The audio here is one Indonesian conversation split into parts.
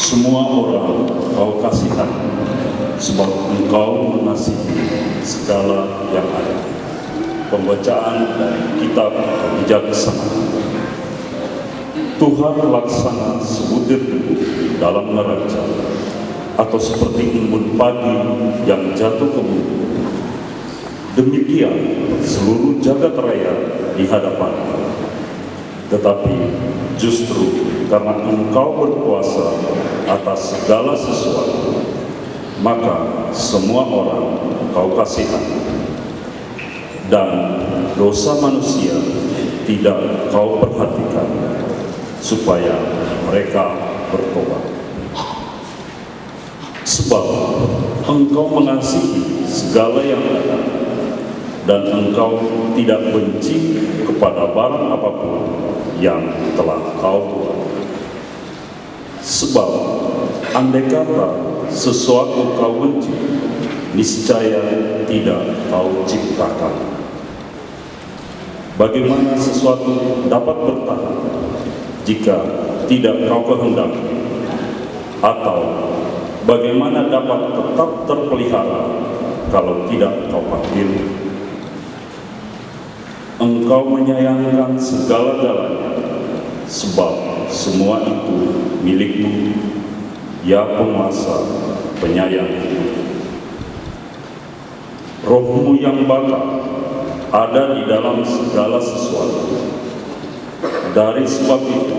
Semua orang kau kasihan, sebab engkau mengasihi segala yang ada. Pembacaan dari kitab kebijaksanaan. Tuhan laksana sebutir debu dalam neraca, atau seperti embun pagi yang jatuh ke bumi. Demikian seluruh jagat raya di hadapan. Tetapi justru karena engkau berkuasa atas segala sesuatu, maka semua orang kau kasihan, dan dosa manusia tidak kau perhatikan, supaya mereka bertobat. Sebab engkau mengasihi segala yang ada, dan engkau tidak benci kepada barang apapun yang telah kau buat. Sebab andai kata sesuatu kau benci, niscaya tidak kau ciptakan. Bagaimana sesuatu dapat bertahan jika tidak kau kehendaki? Atau bagaimana dapat tetap terpelihara kalau tidak kau panggil? Engkau menyayangkan segala-galanya, sebab semua itu milikmu, ya penguasa, penyayang. Rohmu yang bakar ada di dalam segala sesuatu. Dari sebab itu,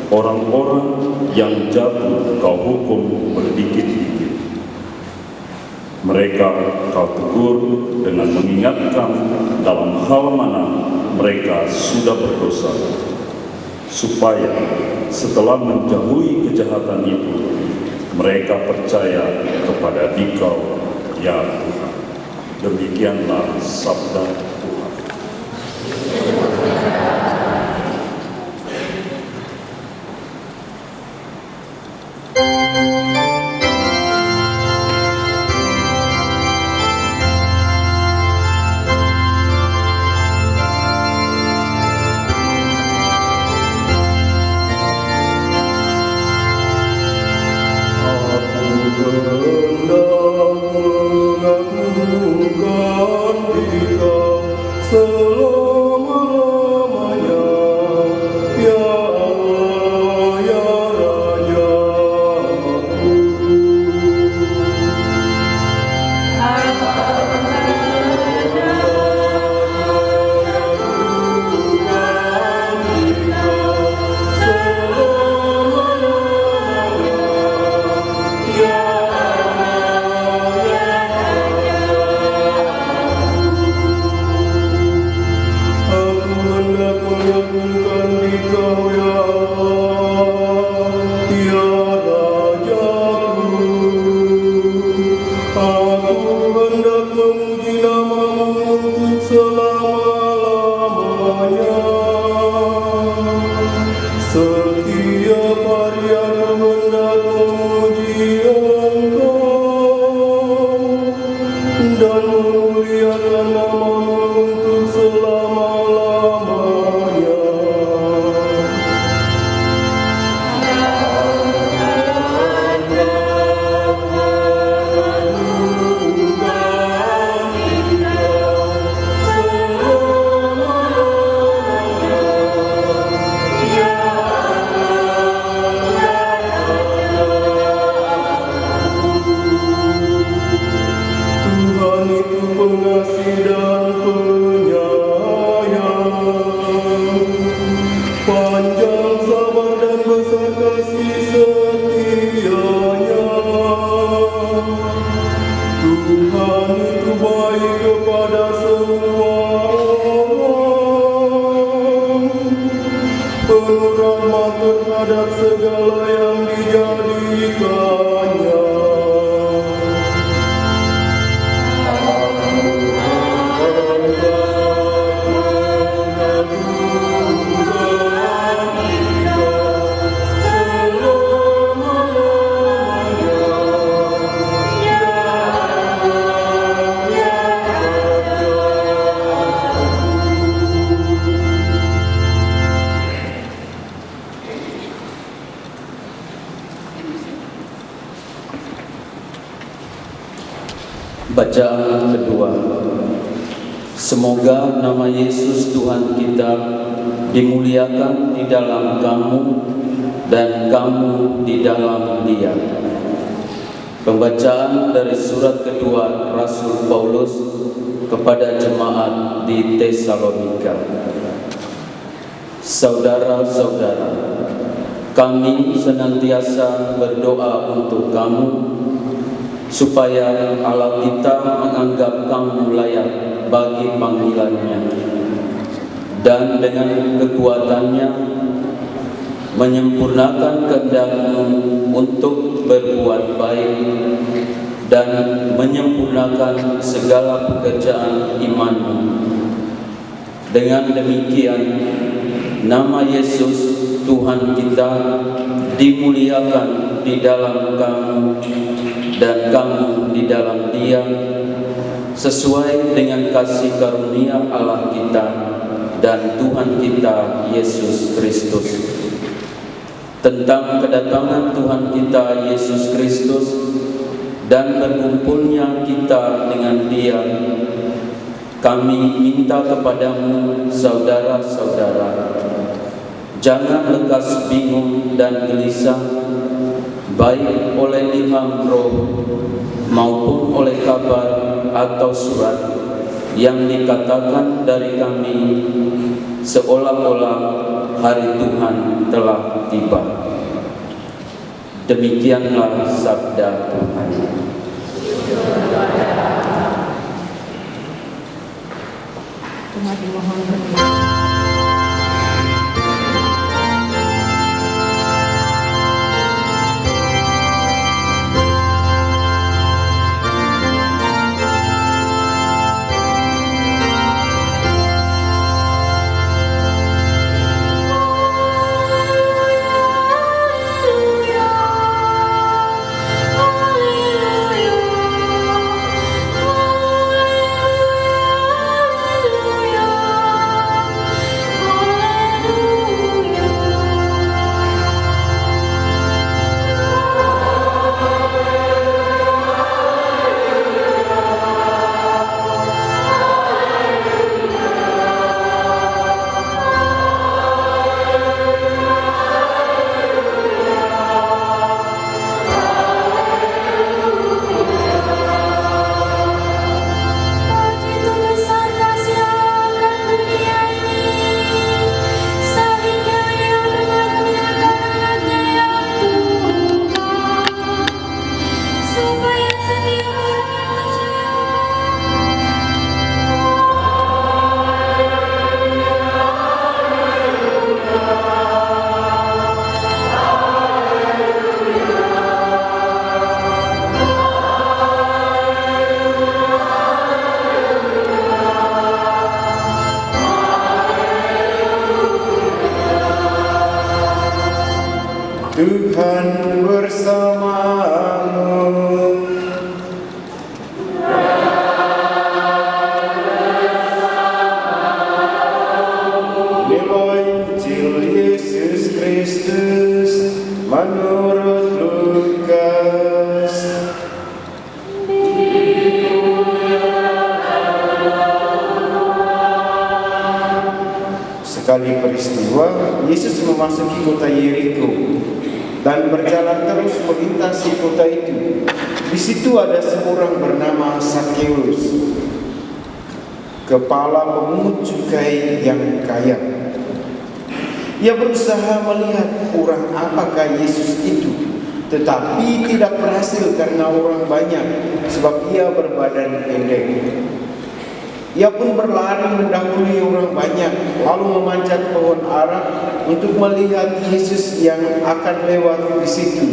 orang-orang yang jatuh kau hukum berdikit-dikit. Mereka kau tegur dengan mengingatkan dalam hal mana mereka sudah berdosa, supaya setelah menjauhi kejahatan itu, mereka percaya kepada Dikau, ya Tuhan. Demikianlah sabda Tuhan. Tuhan itu pengasih dan Bacaan kedua. Semoga nama Yesus Tuhan kita dimuliakan di dalam kamu dan kamu di dalam Dia. Pembacaan dari surat kedua Rasul Paulus kepada jemaat di Tesalonika. Saudara-saudara, kami senantiasa berdoa untuk kamu supaya Allah kita menganggap kamu layak bagi panggilannya, dan dengan kekuatannya menyempurnakan kehendakmu untuk berbuat baik dan menyempurnakan segala pekerjaan imanmu. Dengan demikian, nama Yesus Tuhan kita dimuliakan di dalam kamu dan kamu di dalam Dia, sesuai dengan kasih karunia Allah kita dan Tuhan kita Yesus Kristus. Tentang kedatangan Tuhan kita Yesus Kristus dan berkumpulnya kita dengan Dia, kami minta kepadamu, saudara-saudara, jangan lekas bingung dan gelisah, baik oleh ilham roh maupun oleh kabar atau surat yang dikatakan dari kami, seolah-olah hari Tuhan telah tiba. Demikianlah sabda Tuhan. Tuhan dimohon berdoa. Tuhan bersamamu. Nilai Injil Yesus Kristus menurut Lukas. Sekali peristiwa, Yesus memasuki kota Yeriko dan berjalan terus melintasi kota itu. Di situ ada seorang bernama Sakeus, kepala pemungut cukai yang kaya. Ia berusaha melihat orang apakah Yesus itu, tetapi tidak berhasil karena orang banyak, sebab ia berbadan pendek. Ia pun berlari mendahului orang banyak, lalu memanjat pohon ara untuk melihat Yesus yang akan lewat di situ.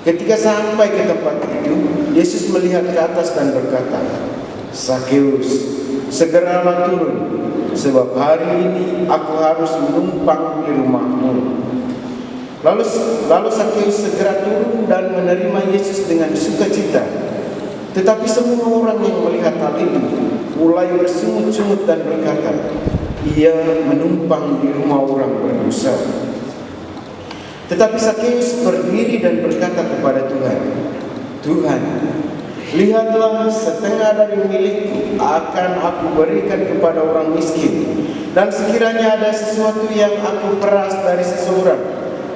Ketika sampai ke tempat itu, Yesus melihat ke atas dan berkata, "Sakeus, segeralah turun, sebab hari ini aku harus menumpang di rumahmu." Lalu Sakeus segera turun dan menerima Yesus dengan sukacita. Tetapi semua orang yang melihat hal itu mulai bersungut-sungut dan berkata, "Ia menumpang di rumah orang berdosa." Tetapi Sakeus berdiri dan berkata kepada Tuhan, "Tuhan, Lihatlah, setengah dari milikku akan aku berikan kepada orang miskin, dan sekiranya ada sesuatu yang aku peras dari seseorang,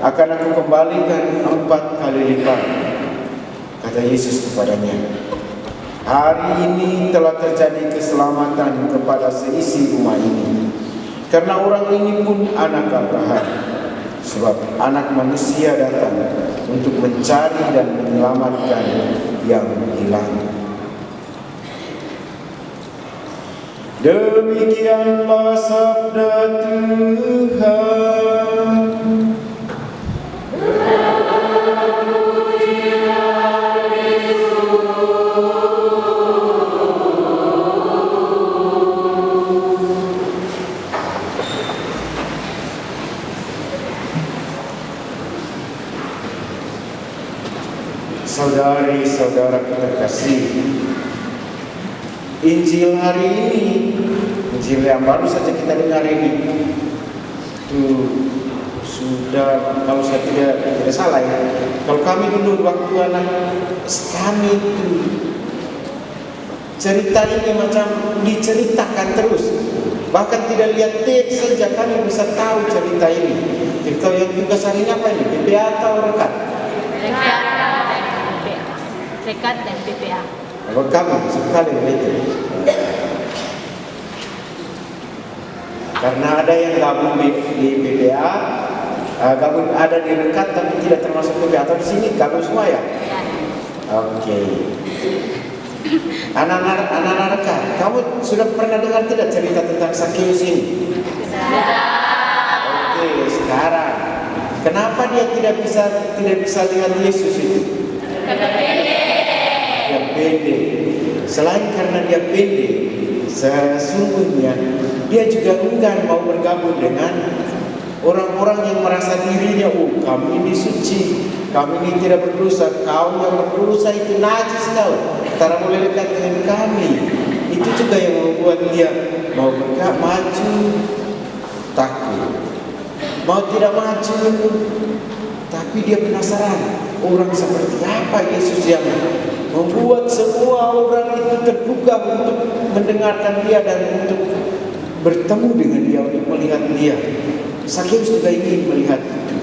akan aku kembalikan 4 kali lipat. Kata Yesus kepadanya, hari ini telah terjadi keselamatan kepada seisi rumah ini, karena orang ini pun anak Abraham. Sebab anak manusia datang untuk mencari dan menyelamatkan yang hilang. Demikianlah sabda Tuhan. Saudari-saudara kita kasih, Injil hari ini, Injil yang baru saja kita dengar ini, itu sudah, kalau saya tidak salah ya, kalau kami dulu waktu anak kami itu cerita ini macam diceritakan terus, bahkan tidak lihat teks saja kami bisa tahu cerita ini. Kita yang juga hari ini apa ini? PPA atau rekat? Rekat dan PPA. Kalau kamu sekali itu, karena ada yang gabung di PPA, gabung ada di rekat tapi tidak termasuk PPA, atau di sini gabung semua ya? Oke. Anak-anak rekat, kamu sudah pernah dengar tidak cerita tentang Sakeus ini? Oke, sekarang kenapa dia tidak bisa lihat Yesus itu? Dia pendek. Selain karena dia pendek, sesungguhnya dia juga enggan mau bergabung dengan orang-orang yang merasa dirinya, kami ini suci, kami ini tidak berdosa, kau yang berdosa itu najis kau, tak boleh dekat dengan kami. Itu juga yang membuat dia mau maju, takut, mau tidak maju, tapi dia penasaran orang seperti apa Yesus yang membuat semua orang itu terbuka untuk mendengarkan dia dan untuk bertemu dengan dia, untuk melihat dia. Sakeus juga ingin melihat itu.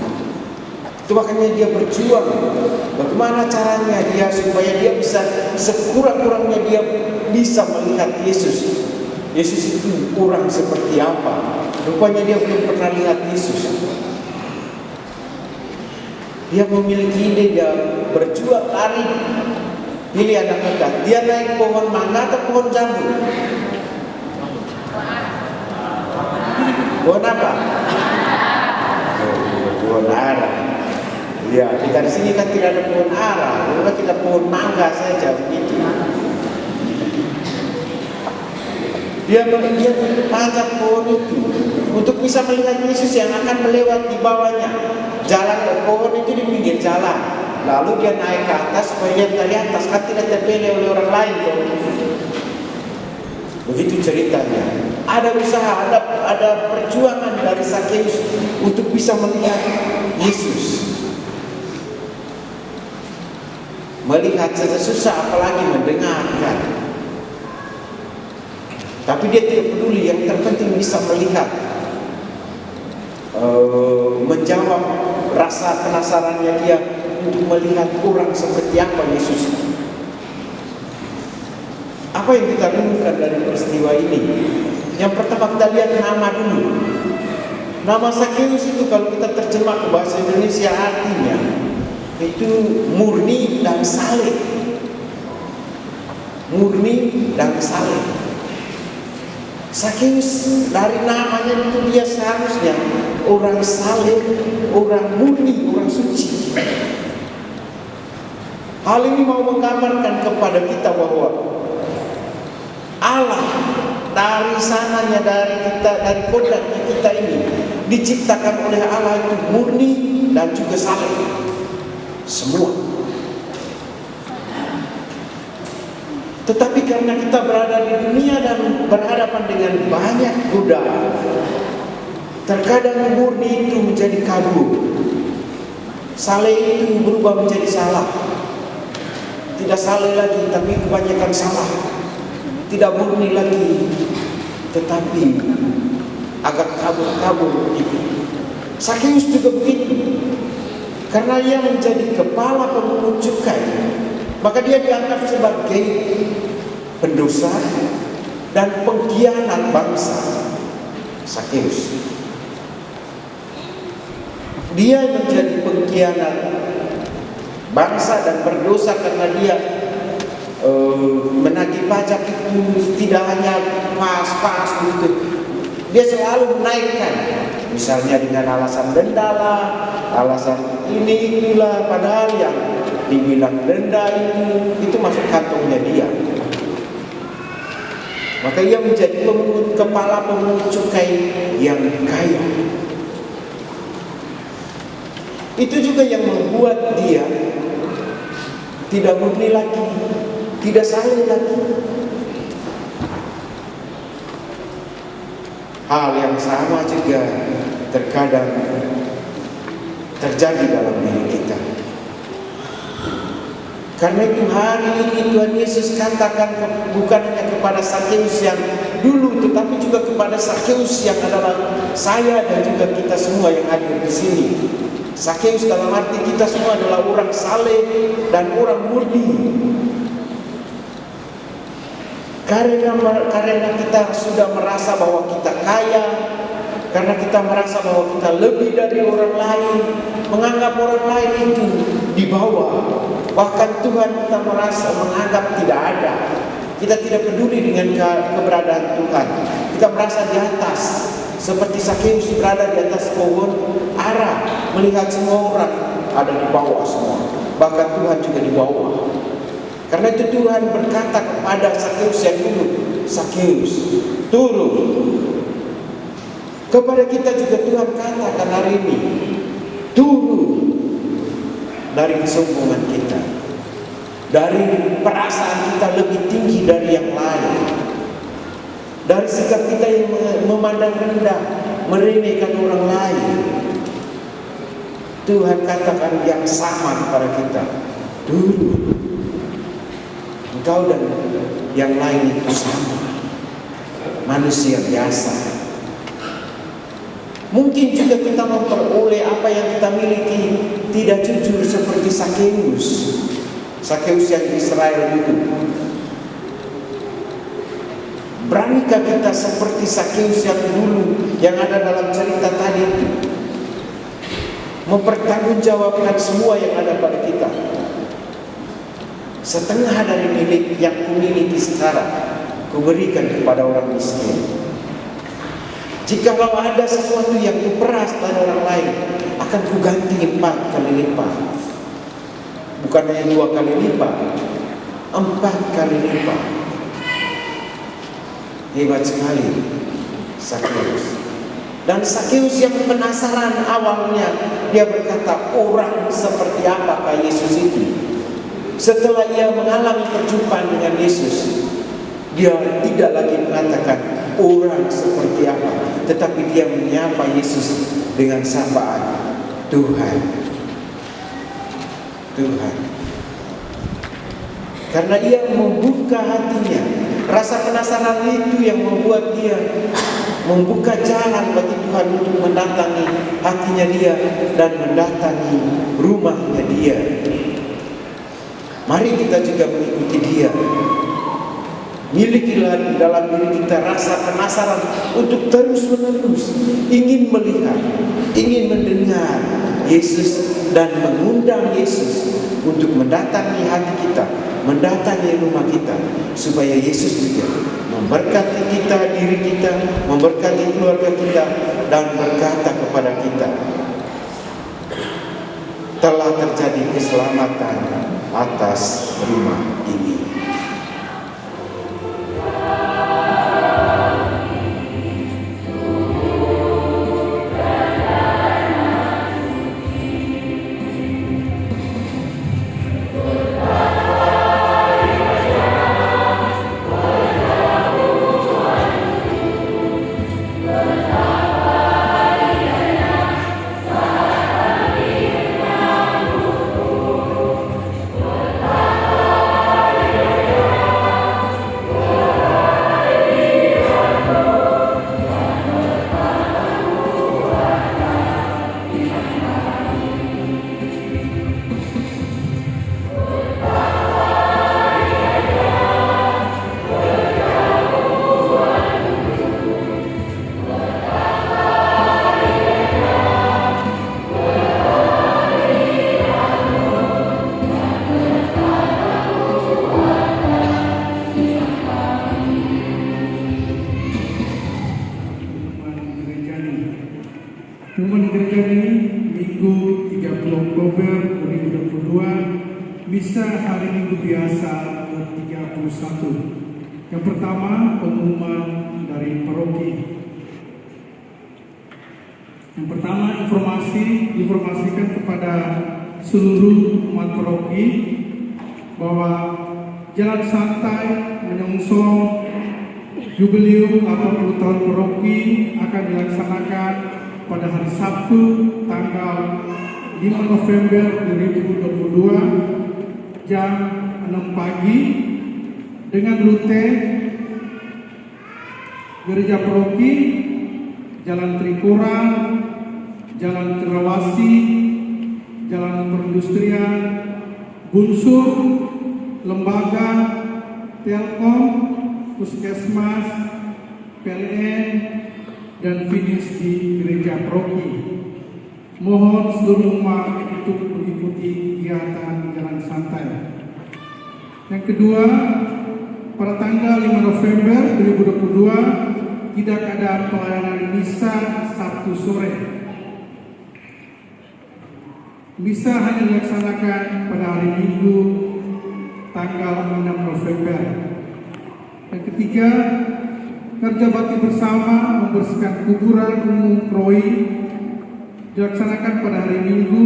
Itu makanya dia berjuang. Bagaimana caranya dia supaya dia bisa sekurang-kurangnya dia bisa melihat Yesus. Yesus itu orang seperti apa? Rupanya dia belum pernah lihat Yesus. Dia memiliki ide, dia berjuang lari. Pilih anak dekat. Dia naik pohon mangga atau pohon jambu? Pohon apa? Pohon ara. Ya, kita di sini kan tidak ada pohon ara, cuma kita pohon mangga saja begitu. Dia panjat pohon itu untuk bisa melihat Yesus yang akan melewati di bawahnya. Jalan pohon itu di pinggir jalan. Lalu dia naik ke atas supaya lihat dari atas, kan tidak terpilih oleh orang lain. Begitu ceritanya. Ada usaha, ada perjuangan dari Sakeus untuk bisa melihat Yesus. Melihat saja susah, apalagi mendengarkan. Tapi dia tidak peduli, yang terpenting bisa melihat, menjawab rasa penasarannya dia untuk melihat orang seperti apa Yesus. Apa yang kita renungkan dari peristiwa ini? Yang pertama kita lihat nama dulu. Nama Sakeus itu kalau kita terjemah ke bahasa Indonesia artinya itu murni dan saleh. Murni dan saleh. Sakeus dari namanya itu dia seharusnya orang saleh, orang murni, orang suci. Hal ini mau menggambarkan kepada kita bahwa Allah dari sananya, dari kita, dari kodratnya kita ini diciptakan oleh Allah itu murni dan juga saleh. Semua. Tetapi karena kita berada di dunia dan berhadapan dengan banyak godaan, terkadang murni itu menjadi kabur, saleh itu berubah menjadi salah. tidak salah lagi, tapi kebanyakan salah. Tidak murni lagi, tetapi agak kabur-kabur begitu. Sakeus juga begitu. Karena ia menjadi kepala pemungut cukai, maka dia dianggap sebagai pendosa dan pengkhianat bangsa. Sakeus, dia menjadi pengkhianat bangsa dan berdosa karena dia menagih pajak itu tidak hanya pas-pas begitu. Dia selalu menaikkan, misalnya dengan alasan denda lah, alasan ini itulah, padahal yang dibilang denda itu masuk kantongnya dia. Maka ia menjadi kepala pemungut cukai yang kaya. Itu juga yang membuat dia tidak murni lagi, tidak salah lagi. Hal yang sama juga terkadang terjadi dalam diri kita. Karena itu hari ini Tuhan Yesus katakan bukan hanya kepada Sakeus yang dulu, tetapi juga kepada Sakeus yang adalah saya dan juga kita semua yang hadir di sini. Sakeus dalam arti kita semua adalah orang saleh dan orang murni. Karena kita sudah merasa bahwa kita kaya, karena kita merasa bahwa kita lebih dari orang lain, menganggap orang lain itu di bawah. Bahkan Tuhan kita merasa menganggap tidak ada. Kita tidak peduli dengan keberadaan Tuhan. Kita merasa di atas, seperti Sakeus berada di atas pohon ara, melihat semua orang ada di bawah semua. Bahkan Tuhan juga di bawah. Karena itu Tuhan berkata kepada Sakeus yang dulu, Sakeus, turun. Kepada kita juga Tuhan katakan hari ini, turun dari kesombongan kita, dari perasaan kita lebih tinggi dari yang lain, dari sikap kita yang memandang rendah, meremehkan orang lain. Tuhan katakan yang sama kepada kita, turun. Engkau dan yang lain itu sama, manusia biasa. Mungkin juga kita memperoleh apa yang kita miliki tidak jujur seperti Sakeus. Sakeus yang di Israel itu. Beranikah kita seperti Sakeus yang dulu yang ada dalam cerita tadi itu? Mempertanggungjawabkan semua yang ada pada kita. Setengah dari milik yang kumiliki sekarang kuberikan kepada orang miskin. Jikalau ada sesuatu yang kuperas pada orang lain, akan kuganti 4 kali lipat. Bukan hanya 2 kali lipat, 4 kali lipat. Hebat sekali Sakeus. Dan Sakeus yang penasaran awalnya, dia berkata, orang seperti apakah Yesus itu? Setelah ia mengalami perjumpaan dengan Yesus, dia tidak lagi mengatakan orang seperti apa, tetapi dia menyapa Yesus dengan sapaan Tuhan. Tuhan. Karena ia membuka hatinya. Rasa penasaran itu yang membuat dia membuka jalan bagi Tuhan untuk mendatangi hatinya dia dan mendatangi rumahnya dia. Mari kita juga mengikuti dia. Milikilah dalam diri kita rasa penasaran untuk terus-menerus ingin melihat, ingin mendengar Yesus dan mengundang Yesus untuk mendatangi hati kita, mendatangi rumah kita, supaya Yesus juga memberkati kita, diri kita, memberkati keluarga kita, dan berkata kepada kita, telah terjadi keselamatan atas rumah ini. Pengumuman gereja ini Minggu 30 Oktober 2022, misa hari Minggu biasa ke-31. Yang pertama, pengumuman dari paroki. Yang pertama, informasikan kepada seluruh umat paroki bahwa jalan santai menyongsong Jubileum 80 tahun paroki akan dilaksanakan pada hari Sabtu tanggal 5 November 2022 jam 6 pagi dengan rute Gereja Paroki, Jalan Trikora, Jalan Cendrawasih, Jalan Perindustrian, Bunsur, Lembaga, Telkom, Puskesmas, PLN, dan finish di Gereja Paroki. Mohon seluruh umat untuk mengikuti kegiatan jalan santai. Yang kedua, pada tanggal 5 November 2022 tidak ada pelayanan misa Sabtu sore. Misa hanya dilaksanakan pada hari Minggu tanggal 6 November. Yang ketiga, kerja bakti bersama membersihkan kuburan umum Kroi dilaksanakan pada hari Minggu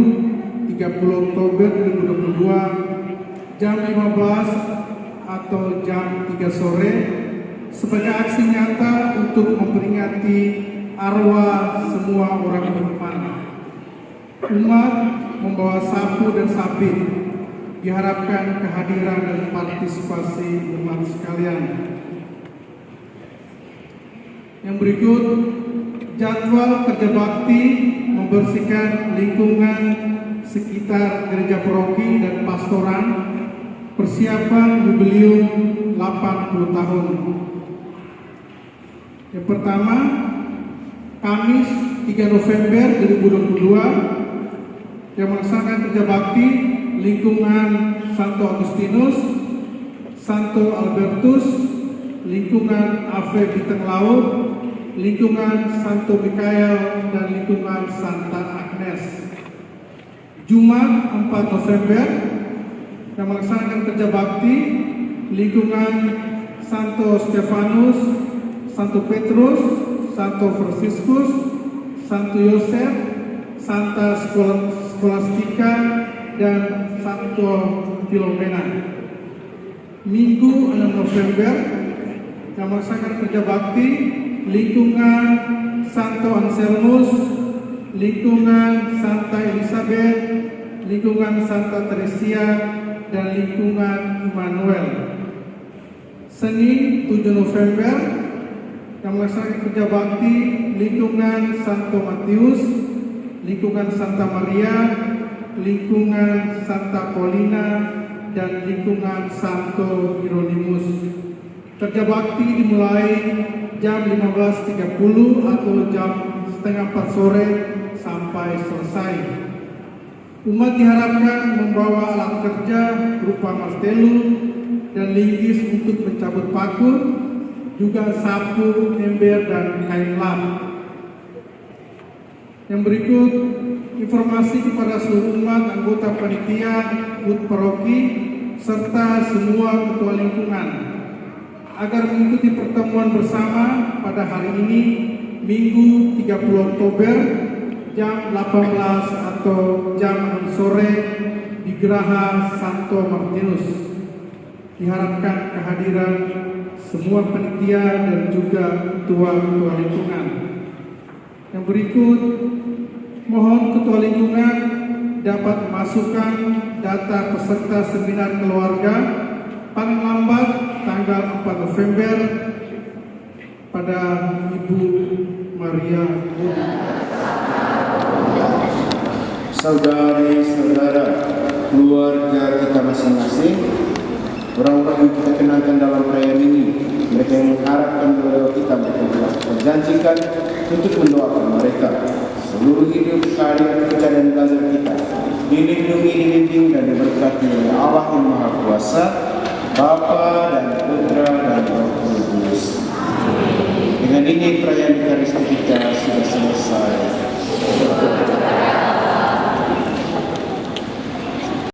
30 Oktober 2022 jam 15 atau jam 3 sore sebagai aksi nyata untuk memperingati arwah semua orang beriman. Umat membawa sapu dan sabit, diharapkan kehadiran dan partisipasi umat sekalian. Yang berikut, jadwal kerja bakti membersihkan lingkungan sekitar gereja paroki dan pastoran persiapan Jubileum 80 tahun. Yang pertama, Kamis 3 November 2022 yang melaksanakan kerja bakti lingkungan Santo Agustinus, Santo Albertus, lingkungan Ave Bintang Laut, lingkungan Santo Mikael, dan lingkungan Santa Agnes. Jumat 4 November yang melaksanakan kerja bakti lingkungan Santo Stefanus, Santo Petrus, Santo Franciscus, Santo Yosef, Santa Scholastica, dan Santo Filomena. Minggu 6 November yang melaksanakan kerja bakti lingkungan Santo Anselmus, lingkungan Santa Elizabeth, lingkungan Santa Teresia, dan lingkungan Immanuel. Senin 7 November yang melaksanakan kerja bakti lingkungan Santo Matius, lingkungan Santa Maria, lingkungan Santa Paulina, dan lingkungan Santo Hieronymus. Kerja bakti dimulai jam 15.30 atau jam setengah 4 sore sampai selesai. Umat diharapkan membawa alat kerja berupa martelu dan linggis untuk mencabut paku, juga sapu, ember, dan kain lap. Yang berikut, informasi kepada seluruh umat anggota panitia, hut paroki, serta semua ketua lingkungan agar mengikuti pertemuan bersama pada hari ini Minggu 30 Oktober jam 18 atau jam 6 sore di Geraha Santo Martinus. Diharapkan kehadiran semua panitia dan juga ketua-ketua lingkungan. Yang berikut, mohon ketua lingkungan dapat memasukkan data peserta seminar keluarga paling lambat tanggal 4 November pada Ibu Maria. Saudari-saudara, keluarga kita masing-masing, orang-orang yang kita kenalkan dalam perayaan ini, mereka yang mengharapkan doa kita, mereka telah berjanjikan untuk mendoakan mereka seluruh hidup, karya, kerja, dan belajar kita dilindungi, dibimbing, dan diberkati oleh Allah yang Maha Kuasa, Bapa dan Putra dan Roh Kudus. Dengan ini perayaan Ekaristi kita sudah selesai.